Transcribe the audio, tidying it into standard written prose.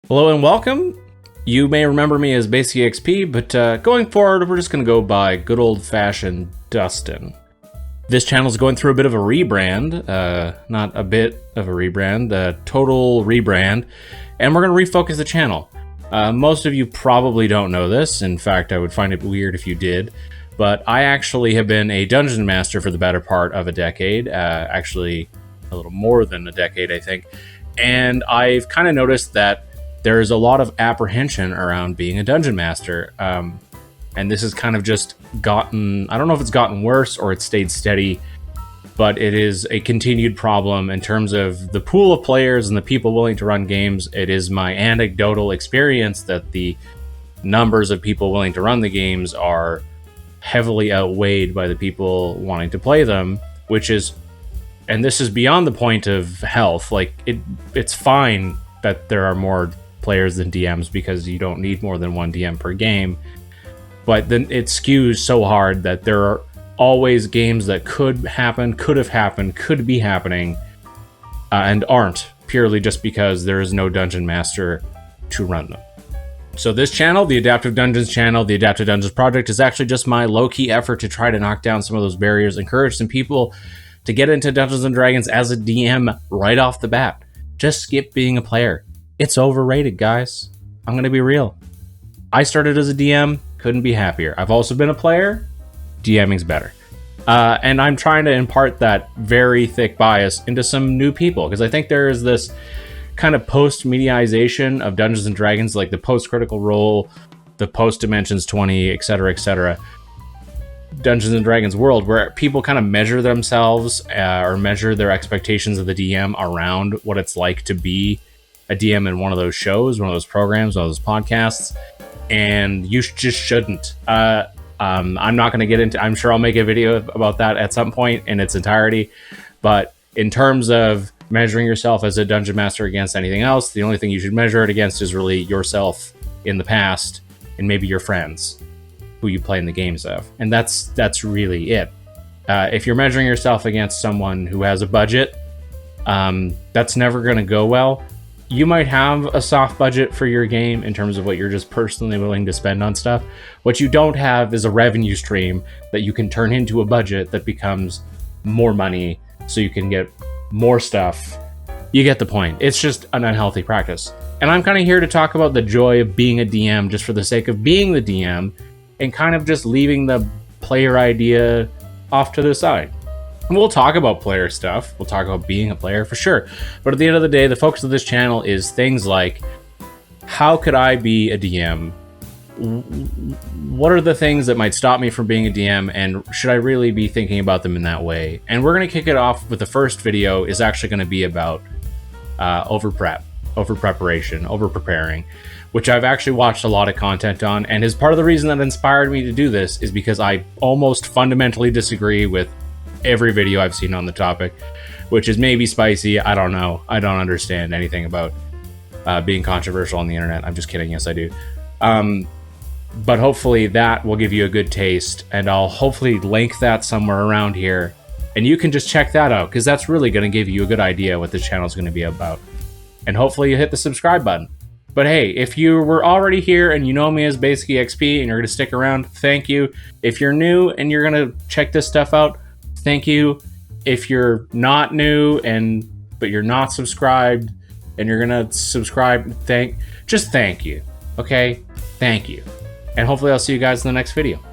Hello and welcome. You may remember me as Basic XP, but going forward, we're just going to go by good old-fashioned Dustin. This channel is going through a bit of a rebrand, not a bit of a rebrand, a total rebrand, and we're going to refocus the channel. Most of you probably don't know this. In fact, I would find it weird if you did, but I actually have been a dungeon master for the better part of a decade, actually a little more than a decade, I think, and I've kind of noticed that there's a lot of apprehension around being a dungeon master, and this has kind of just gotten, I don't know if it's gotten worse or it's stayed steady, but it is a continued problem in terms of the pool of players and the people willing to run games. It is my anecdotal experience that the numbers of people willing to run the games are heavily outweighed by the people wanting to play them, which is, and this is beyond the point of health, like it's fine that there are more players than DMs because you don't need more than one DM per game, but then it skews so hard that there are always games that could happen, could have happened, could be happening, and aren't, purely just because there is no dungeon master to run them. So this channel, the Adaptive Dungeons channel, the Adaptive Dungeons project, is actually just my low-key effort to try to knock down some of those barriers, encourage some people to get into Dungeons & Dragons as a DM right off the bat. Just skip being a player. It's overrated, guys. I'm going to be real. I started as a DM, couldn't be happier. I've also been a player. DMing's better. And I'm trying to impart that very thick bias into some new people, because I think there is this kind of post-mediaization of Dungeons & Dragons, like the post-Critical Role, the post-Dimensions 20, etc., etc. Dungeons & Dragons world, where people kind of measure themselves or measure their expectations of the DM around what it's like to be a DM in one of those shows, one of those programs, one of those podcasts, and you just shouldn't. I'm not going to get into, I'm sure I'll make a video about that at some point in its entirety, but in terms of measuring yourself as a dungeon master against anything else, the only thing you should measure it against is really yourself in the past and maybe your friends who you play in the games of, and that's really it. If you're measuring yourself against someone who has a budget, that's never going to go well. You might have a soft budget for your game in terms of what you're just personally willing to spend on stuff. What you don't have is a revenue stream that you can turn into a budget that becomes more money so you can get more stuff. You get the point. It's just an unhealthy practice. And I'm kind of here to talk about the joy of being a DM just for the sake of being the DM and kind of just leaving the player idea off to the side. We'll talk about player stuff. We'll talk about being a player for sure. But at the end of the day, the focus of this channel is things like, how could I be a DM? What are the things that might stop me from being a DM? And should I really be thinking about them in that way? And we're going to kick it off with the first video is actually going to be about over preparation, over preparing, which I've actually watched a lot of content on. And is part of the reason that inspired me to do this is because I almost fundamentally disagree with every video I've seen on the topic, which is maybe spicy. I don't know. I don't understand anything about being controversial on the internet. I'm just kidding. Yes, I do. But hopefully that will give you a good taste, and I'll hopefully link that somewhere around here, and you can just check that out, because that's really going to give you a good idea what this channel is going to be about. And hopefully you hit the subscribe button. But hey, if you were already here and you know me as Basic XP and you're going to stick around, thank you. If you're new and you're going to check this stuff out, thank you. If you're not new but you're not subscribed and you're gonna subscribe, thank you. Okay? Thank you. And hopefully I'll see you guys in the next video.